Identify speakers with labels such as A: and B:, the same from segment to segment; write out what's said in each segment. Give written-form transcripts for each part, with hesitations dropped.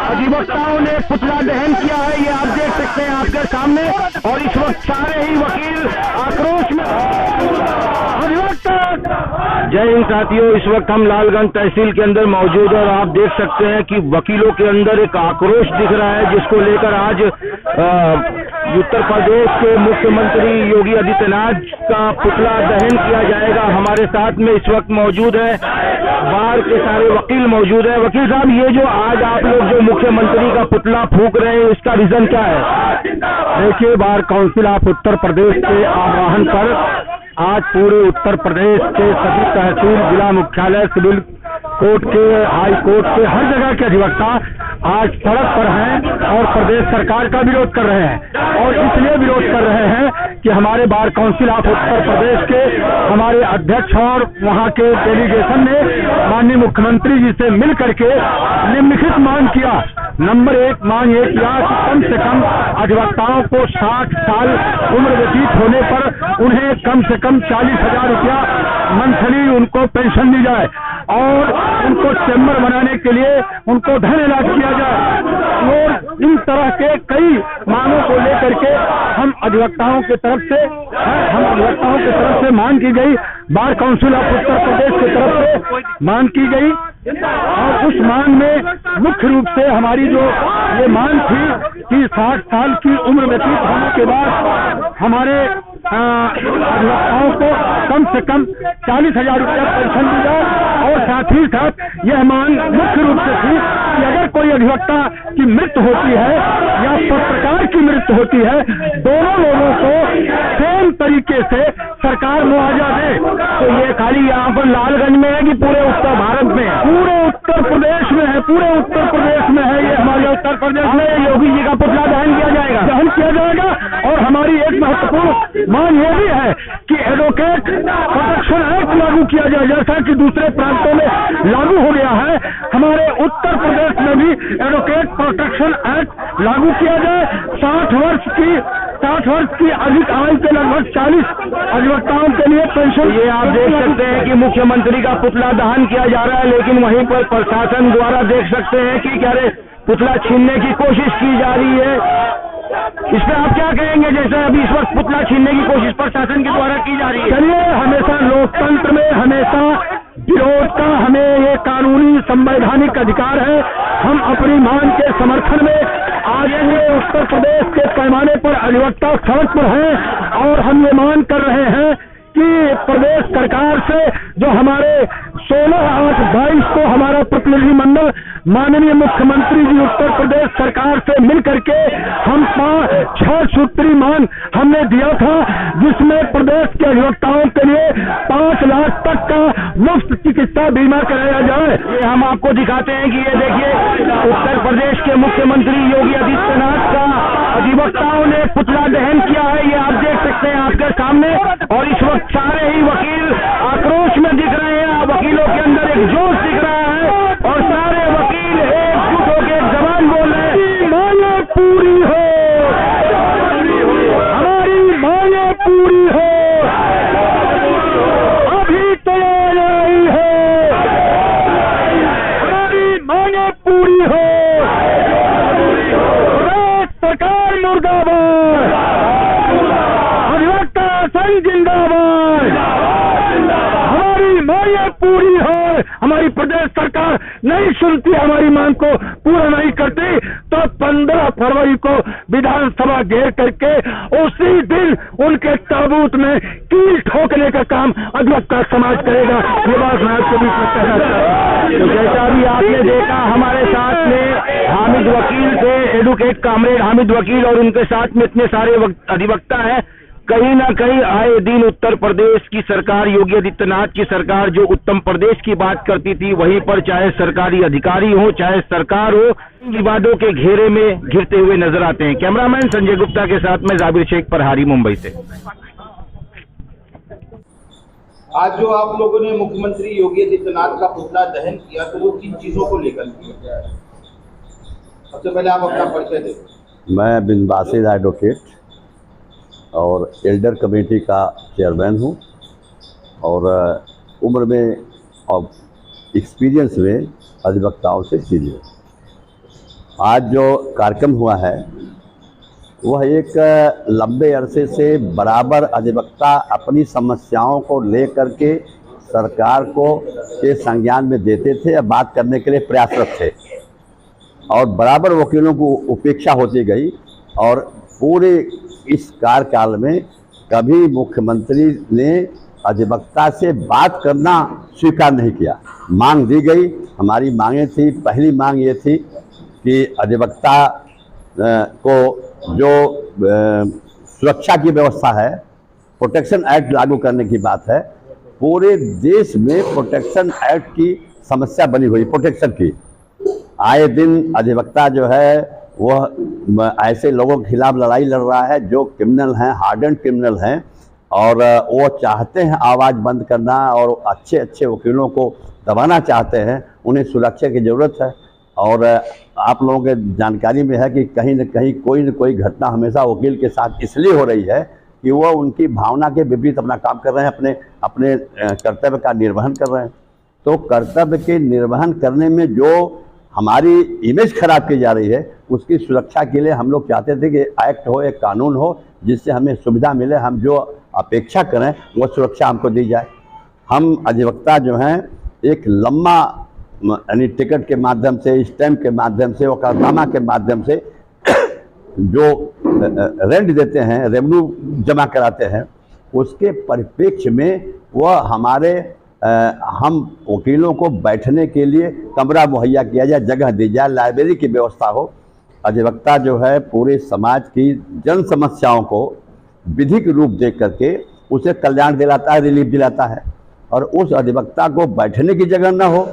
A: अधिवक्ताओं ने पुतला दहन किया है, ये आप देख सकते हैं आपके सामने। और इस वक्त सारे ही वकील आक्रोश में। जय हिंद साथियों, इस वक्त हम लालगंज तहसील के अंदर मौजूद है और आप देख सकते हैं कि वकीलों के अंदर एक आक्रोश दिख रहा है, जिसको लेकर आज उत्तर प्रदेश के मुख्यमंत्री योगी आदित्यनाथ का पुतला दहन किया जाएगा। हमारे साथ में इस वक्त मौजूद है, बाहर के सारे वकील मौजूद है। वकील साहब, ये जो आज आप लोग जो मुख्यमंत्री का पुतला फूंक रहे हैं, इसका रीजन क्या है?
B: देखिए, bar council of Uttar Pradesh के आह्वान पर आज पूरे उत्तर प्रदेश के सभी तहसील, जिला मुख्यालय, सिविल कोर्ट के, हाई कोर्ट के, हर जगह के अधिवक्ता आज सड़क पर हैं और प्रदेश सरकार का विरोध कर रहे हैं। और इसलिए विरोध कर रहे हैं कि हमारे bar council of Uttar Pradesh के हमारे अध्यक्ष और वहां के डेलीगेशन ने माननीय मुख्यमंत्री जी से मिल करके निम्नलिखित मांग किया। नंबर 1 मांग ये किया कि कम से कम अधिवक्ताओं को 60 साल उम्र व्यतीत होने पर उन्हें कम से कम 40,000 रुपया मंथली उनको पेंशन दी जाए और उनको चैम्बर बनाने के लिए उनको धन इलाज किया जाए। और इन तरह के कई मांगों को लेकर के हम अधिवक्ताओं की तरफ से मांग की गई, bar council of Uttar Pradesh की तरफ से मांग की गई। और उस मांग में मुख्य रूप से हमारी जो ये मांग थी कि 60 साल की उम्र व्यतीत होने के बाद हमारे अधिवक्ताओं को कम से कम 40,000 रुपया पेंशन दी जाए। और साथ ही साथ यह मांग मुख्य रूप से थी कि अगर कोई अधिवक्ता की मृत्यु होती है या पत्रकार की मृत्यु होती है, दोनों लोगों को सेम तरीके से सरकार मुआवजा दे। तो ये खाली यहाँ पर लालगंज में है कि पूरे उत्तर भारत में है? पूरे उत्तर प्रदेश में है, पूरे उत्तर प्रदेश में है। ये हमारे उत्तर प्रदेश में योगी जी का पुतला दहन किया जाएगा। और हमारी एक महत्वपूर्ण मांग ये भी है कि एडवोकेट प्रोटेक्शन एक्ट लागू किया जाए, जैसा कि दूसरे प्रांतों में लागू हो गया है। हमारे उत्तर प्रदेश में भी एडवोकेट प्रोटेक्शन एक्ट लागू किया जाए। 60 वर्ष की अधिक आयु के लगभग 40 अधिवक्ताओं के लिए पेंशन।
A: ये आप देख सकते हैं कि मुख्यमंत्री का पुतला दहन किया जा रहा है, लेकिन वहीं पर प्रशासन द्वारा देख सकते हैं कि क्या पुतला छीनने की कोशिश की जा रही है। इस पर आप क्या कहेंगे? जैसे अभी इस वक्त पुतला छीनने की कोशिश प्रशासन के द्वारा की जा रही है।
B: चलिए, हमेशा लोकतंत्र में हमेशा विरोध का हमें ये कानूनी संवैधानिक अधिकार है। हम अपनी मांग के समर्थन में आज पूरे उत्तर प्रदेश के पैमाने पर अधिवक्ता सड़क पर हैं और हम ये मांग कर रहे हैं कि प्रदेश सरकार से जो हमारे 16/8/22 को हमारा प्रतिनिधि मंडल माननीय मुख्यमंत्री जी उत्तर प्रदेश सरकार से मिल करके हम 6 सूत्री मांग हमने दिया था, जिसमें प्रदेश के अधिवक्ताओं के लिए 5 लाख तक का मुफ्त चिकित्सा बीमा कराया जाए।
A: ये हम आपको दिखाते हैं कि ये देखिए, उत्तर प्रदेश के मुख्यमंत्री योगी आदित्यनाथ का अधिवक्ताओं ने पुतला दहन किया है, ये आप देख सकते हैं आपके सामने। और इस वक्त सारे ही वकील आक्रोश में दिख रहे हैं, वकीलों के अंदर एक जोश दिख रहा है और सारे वकील एकजुट होकर एक जबान बोल रहे हैं,
B: मांगे पूरी हो, हमारी मांगे पूरी हो, अभी तैयार आई है, हमारी मांगे पूरी हो, सरकार मुर्दाबाद, अधिवक्ता संघ जिंदाबाद, हमारी मांगे पूरी हो। हमारी प्रदेश सरकार नहीं सुनती, हमारी मांग को पूरा नहीं करती, तो 15 फरवरी को विधानसभा घेर करके उसी दिन उनके ताबूत में कील ठोकने का काम अधिवक्ता समाज करेगा। ये बात मैं आपको भी कहना चाहता हूं।
A: जैसा भी आपने देखा, हमारे साथ में हामिद वकील थे, एडवोकेट कामरेड हामिद वकील, और उनके साथ में इतने सारे अधिवक्ता हैं। कहीं ना कहीं आए दिन उत्तर प्रदेश की सरकार, योगी आदित्यनाथ की सरकार, जो उत्तर प्रदेश की बात करती थी, वहीं पर चाहे सरकारी अधिकारी हो चाहे सरकार हो, विवादों के घेरे में घिरते हुए नजर आते हैं। कैमरामैन संजय गुप्ता के साथ में जाबिर शेख, प्रहारी, मुंबई से।
C: आज जो आप लोगों ने मुख्यमंत्री योगी आदित्यनाथ का पुतला दहन किया, तो वो किन चीजों को लेकर किया? सबसे पहले आप अपना परिचय दें।
D: मैं बिन बासिर एडवोकेट और एल्डर कमेटी का चेयरमैन हूँ और उम्र में और एक्सपीरियंस में अधिवक्ताओं से सीनियर। आज जो कार्यक्रम हुआ है वह एक लंबे अरसे से बराबर अधिवक्ता अपनी समस्याओं को लेकर के सरकार को के संज्ञान में देते थे या बात करने के लिए प्रयासरत थे, और बराबर वकीलों को उपेक्षा होती गई। और पूरे इस कार्यकाल में कभी मुख्यमंत्री ने अधिवक्ता से बात करना स्वीकार नहीं किया। मांग दी गई, हमारी मांगें थी। पहली मांग ये थी कि अधिवक्ता को जो सुरक्षा की व्यवस्था है, प्रोटेक्शन एक्ट लागू करने की बात है। पूरे देश में प्रोटेक्शन एक्ट की समस्या बनी हुई, प्रोटेक्शन की। आए दिन अधिवक्ता जो है वह ऐसे लोगों के खिलाफ लड़ाई लड़ रहा है जो क्रिमिनल हैं, हार्डेंड क्रिमिनल हैं, और वो चाहते हैं आवाज़ बंद करना और अच्छे अच्छे वकीलों को दबाना चाहते हैं। उन्हें सुरक्षा की ज़रूरत है। और आप लोगों के जानकारी में है कि कहीं न कहीं कोई न कोई घटना हमेशा वकील के साथ इसलिए हो रही है कि वो उनकी भावना के विपरीत अपना काम कर रहे हैं, अपने कर्तव्य का निर्वहन कर रहे हैं। तो कर्तव्य के निर्वहन करने में जो हमारी इमेज खराब की जा रही है, उसकी सुरक्षा के लिए हम लोग चाहते थे कि एक्ट हो, एक कानून हो जिससे हमें सुविधा मिले, हम जो अपेक्षा करें वो सुरक्षा हमको दी जाए। हम अधिवक्ता जो हैं एक लंबा यानी टिकट के माध्यम से, स्टैम्प के माध्यम से, वकालतनामा के माध्यम से जो रेंट देते हैं, रेवेन्यू जमा कराते हैं, उसके परिप्रेक्ष्य में वह हमारे हम वकीलों को बैठने के लिए कमरा मुहैया किया जाए, जगह दी जाए, लाइब्रेरी की व्यवस्था हो। अधिवक्ता जो है पूरे समाज की जन समस्याओं को विधिक रूप दे करके उसे कल्याण दिलाता है, रिलीफ दिलाता है। और उस अधिवक्ता को बैठने की जगह न हो,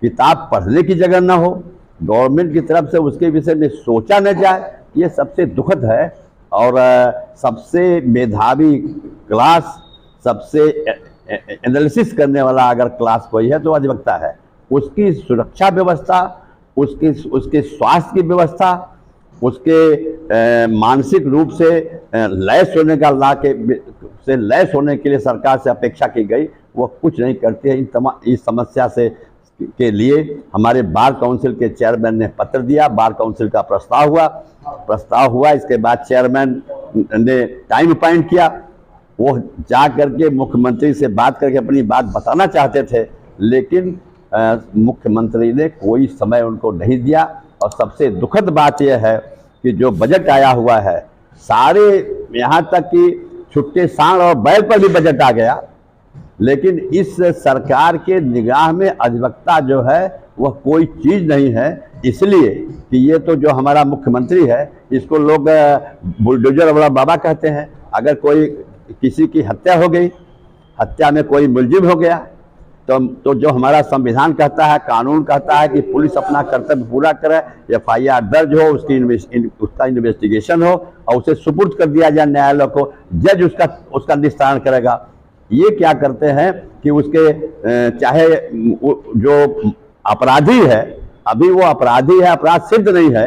D: किताब पढ़ने की जगह न हो, गवर्नमेंट की तरफ से उसके विषय में सोचा न जाए, ये सबसे दुखद है। और सबसे मेधावी क्लास, सबसे एनालिसिस करने वाला अगर क्लास कोई है तो अधिवक्ता है। उसकी सुरक्षा व्यवस्था, उसके स्वास्थ्य की व्यवस्था, उसके मानसिक रूप से लैस होने का लैस होने के लिए सरकार से अपेक्षा की गई, वो कुछ नहीं करती है। इस समस्या से के लिए हमारे बार काउंसिल के चेयरमैन ने पत्र दिया, बार काउंसिल का प्रस्ताव हुआ। इसके बाद चेयरमैन ने टाइम अपॉइंट किया। वो जा करके मुख्यमंत्री से बात करके अपनी बात बताना चाहते थे, लेकिन मुख्यमंत्री ने कोई समय उनको नहीं दिया। और सबसे दुखद बात यह है कि जो बजट आया हुआ है, सारे यहाँ तक कि छुट्टे सांड और बैल पर भी बजट आ गया, लेकिन इस सरकार के निगाह में अधिवक्ता जो है वह कोई चीज़ नहीं है। इसलिए कि ये तो जो हमारा मुख्यमंत्री है, इसको लोग बुलडोजर वाला बाबा कहते हैं। अगर कोई किसी की हत्या हो गई, हत्या में कोई मुलजिम हो गया, तो जो हमारा संविधान कहता है, कानून कहता है कि पुलिस अपना कर्तव्य पूरा करे, FIR दर्ज हो, उसका इन्वेस्टिगेशन हो और उसे सुपुर्द कर दिया जाए न्यायालय को, जज उसका निस्तारण करेगा। ये क्या करते हैं कि उसके चाहे जो अपराधी है, अभी वो अपराधी है, अपराध सिद्ध नहीं है,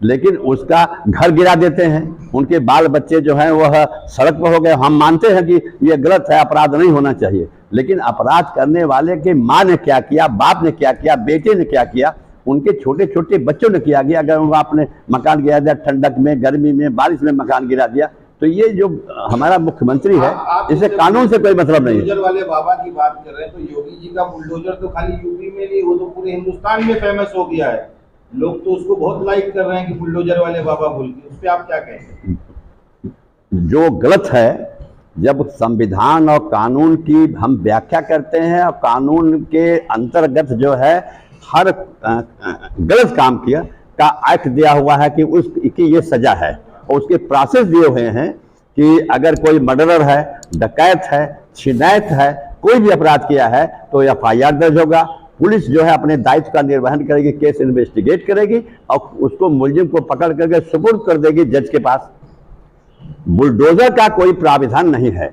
D: लेकिन उसका घर गिरा देते हैं। उनके बाल बच्चे जो हैं वह सड़क पर हो गए। हम मानते हैं कि ये गलत है, अपराध नहीं होना चाहिए, लेकिन अपराध करने वाले के माँ ने क्या किया, बाप ने क्या किया, बेटे ने क्या किया, उनके छोटे छोटे बच्चों ने किया गया। अगर आपने मकान गिरा दिया, ठंडक में, गर्मी में, बारिश में मकान गिरा दिया, तो ये जो हमारा मुख्यमंत्री है, इसे कानून से कोई मतलब नहीं है।
C: बुलडोजर वाले बाबा की बात कर रहे हैं, तो योगी जी का बुलडोजर तो खाली यूपी में नहीं, वो तो पूरे हिंदुस्तान में फेमस हो गया है। लोग तो उसको बहुत लाइक कर रहे हैं कि बुलडोजर वाले बाबा बोल के। उस पर आप क्या कहेंगे?
D: जो गलत है, जब संविधान और कानून की हम व्याख्या करते हैं और कानून के अंतर्गत जो है हर गलत काम किया का एक्ट दिया हुआ है कि उसकी ये सजा है, और उसके प्रोसेस दिए हुए हैं कि अगर कोई मर्डरर है, डकैत है, छिनैत है, कोई भी अपराध किया है तो FIR दर्ज होगा। पुलिस जो है अपने दायित्व का निर्वहन करेगी, केस इन्वेस्टिगेट करेगी और उसको मुलजिम को पकड़ करके सुपुर्द कर देगी जज के पास। बुलडोजर का कोई प्राविधान नहीं है।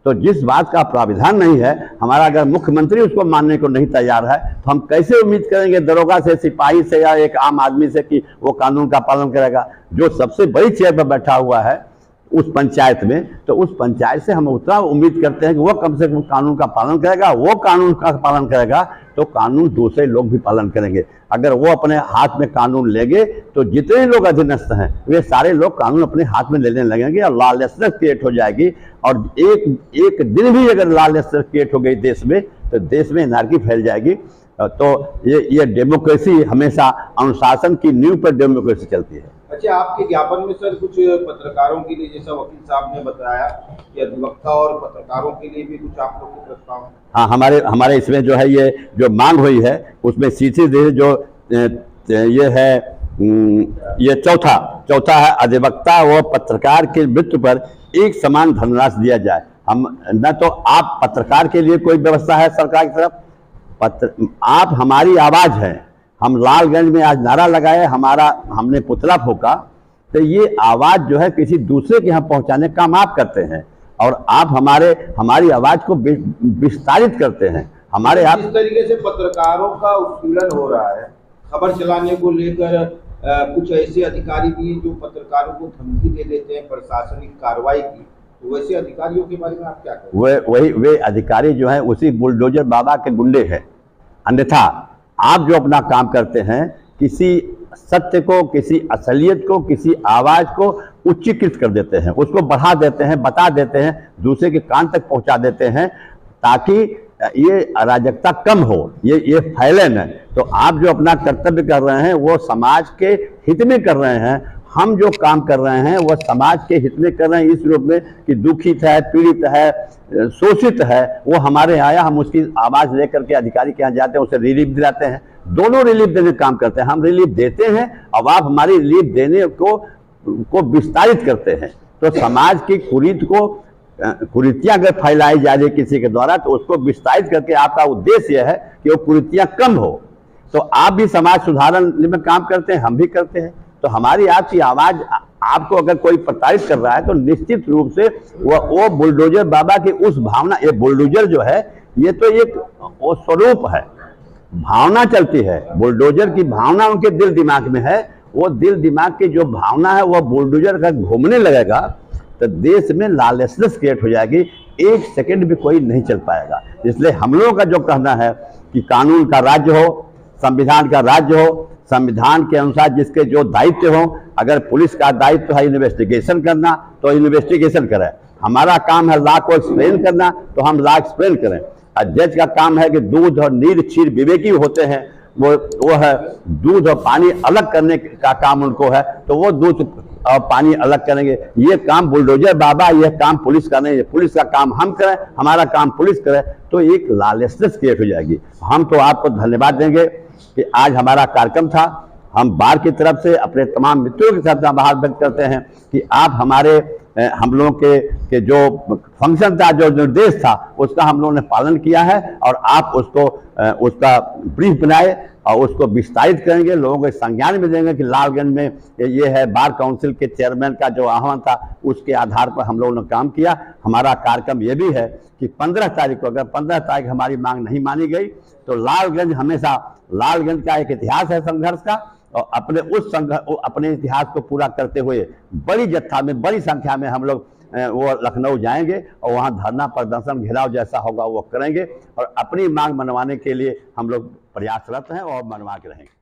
D: तो जिस बात का प्राविधान नहीं है, हमारा अगर मुख्यमंत्री उसको मानने को नहीं तैयार है, तो हम कैसे उम्मीद करेंगे दरोगा से, सिपाही से या एक आम आदमी से कि वो कानून का पालन करेगा। जो सबसे बड़ी चेयर पर बैठा हुआ है उस पंचायत में, तो उस पंचायत से हम उतना उम्मीद करते हैं कि वो कम से कम कानून का पालन करेगा। वो कानून का पालन करेगा तो कानून दूसरे लोग भी पालन करेंगे। अगर वो अपने हाथ में कानून लेंगे तो जितने लोग अधीनस्थ हैं वे सारे लोग कानून अपने हाथ में लेने लगेंगे और लॉलेसनेस क्रिएट हो जाएगी। और एक दिन भी अगर लॉलेसनेस क्रिएट हो गई देश में तो देश में एनार्की फैल जाएगी। तो ये डेमोक्रेसी हमेशा अनुशासन की नींव पर डेमोक्रेसी चलती है।
C: अच्छा, आपके ज्ञापन में सर कुछ पत्रकारों के लिए, जैसा वकील साहब ने बताया कि अधिवक्ता और पत्रकारों के लिए भी कुछ आप लोग के प्रस्ताव हैं?
D: हाँ, हमारे इसमें जो है ये जो मांग हुई है उसमें सीधे जो ये है ये चौथा है अधिवक्ता व पत्रकार के मृत्यु पर एक समान धनराशि दिया जाए। हम न तो आप पत्रकार के लिए कोई व्यवस्था है सरकार की तरफ, आप हमारी आवाज है। हम लालगंज में आज नारा लगाए, हमने पुतला फूका, तो ये आवाज जो है किसी दूसरे के यहाँ पहुंचाने का काम आप करते हैं और आप हमारी आवाज को विस्तारित करते हैं।
C: जिस तरीके से पत्रकारों का उत्पीड़न हो रहा है, खबर चलाने को लेकर कुछ ऐसे अधिकारी भी जो पत्रकारों को धमकी दे देते हैं प्रशासनिक कार्रवाई की, तो वैसे अधिकारियों के बारे में आप क्या कहें?
D: वे अधिकारी जो हैं उसी बुलडोजर बाबा के गुंडे हैं। अन्यथा आप जो अपना काम करते हैं, किसी सत्य को, किसी असलियत को, किसी आवाज को उच्चीकृत कर देते हैं, उसको बढ़ा देते हैं, बता देते हैं, दूसरे के कान तक पहुंचा देते हैं ताकि ये अराजकता कम हो, ये फैले न। तो आप जो अपना कर्तव्य कर रहे हैं वो समाज के हित में कर रहे हैं। हम जो काम कर रहे हैं वह समाज के हित में कर रहे हैं, इस रूप में कि दुखित है, पीड़ित है, शोषित है, वो हमारे आया, हम उसकी आवाज़ लेकर के अधिकारी के यहाँ जाते हैं, उसे रिलीफ दिलाते हैं। दोनों रिलीफ देने का काम करते हैं। हम रिलीफ देते हैं और आप हमारी रिलीफ देने को विस्तारित करते हैं। तो समाज की कुरीतियाँ अगर फैलाई जा रही किसी के द्वारा तो उसको विस्तारित करके आपका उद्देश्य यह है कि वो कुरीतियाँ कम हो। तो आप भी समाज सुधारण में काम करते हैं, हम भी करते हैं। तो हमारी आपकी आवाज, आपको अगर कोई प्रताड़ित कर रहा है तो निश्चित रूप से वो बुलडोजर बाबा की उस भावना, ये बुलडोजर जो है ये तो एक वो स्वरूप है, भावना चलती है। बुलडोजर की भावना उनके दिल दिमाग में है। वो दिल दिमाग की जो भावना है वह बुलडोजर का घूमने लगेगा तो देश में लॉलेसनेस क्रिएट हो जाएगी। एक सेकंड भी कोई नहीं चल पाएगा। इसलिए हम लोगों का जो कहना है कि कानून का राज्य हो, संविधान का राज्य हो, संविधान के अनुसार जिसके जो दायित्व हो, अगर पुलिस का दायित्व है इन्वेस्टिगेशन करना तो इन्वेस्टिगेशन करें। हमारा काम है लॉ को एक्सप्लेन करना तो हम लॉ एक्सप्लेन करें। और जज का काम है कि दूध और नीर क्षीर विवेकी होते हैं, वो है दूध और पानी अलग करने का काम उनको है, तो वो दूध और पानी अलग करेंगे। ये काम बुलडोजर बाबा, ये काम पुलिस का नहीं है। पुलिस का काम हम करें, हमारा काम पुलिस करे, तो एक लॉलेसनेस क्रिएट हो जाएगी। हम तो आपको धन्यवाद देंगे कि आज हमारा कार्यक्रम था। हम बार की तरफ से अपने तमाम मित्रों की तरफ से आभार व्यक्त करते हैं कि आप हम लोगों के जो फंक्शन था, जो निर्देश था, उसका हम लोगों ने पालन किया है और आप उसका ब्रीफ बनाए और उसको विस्तारित करेंगे, लोगों को संज्ञान में देंगे कि लालगंज में ये है। बार काउंसिल के चेयरमैन का जो आह्वान था उसके आधार पर हम लोगों ने काम किया। हमारा कार्यक्रम ये भी है कि 15 तारीख को, अगर 15 तारीख हमारी मांग नहीं मानी गई तो लालगंज हमेशा, लालगंज का एक इतिहास है संघर्ष का, और अपने इतिहास को पूरा करते हुए बड़ी जत्था में, बड़ी संख्या में हम लोग वो लखनऊ जाएंगे और वहाँ धरना प्रदर्शन, घेराव जैसा होगा वो करेंगे और अपनी मांग मनवाने के लिए हम लोग प्रयासरत हैं और मनवा के रहेंगे।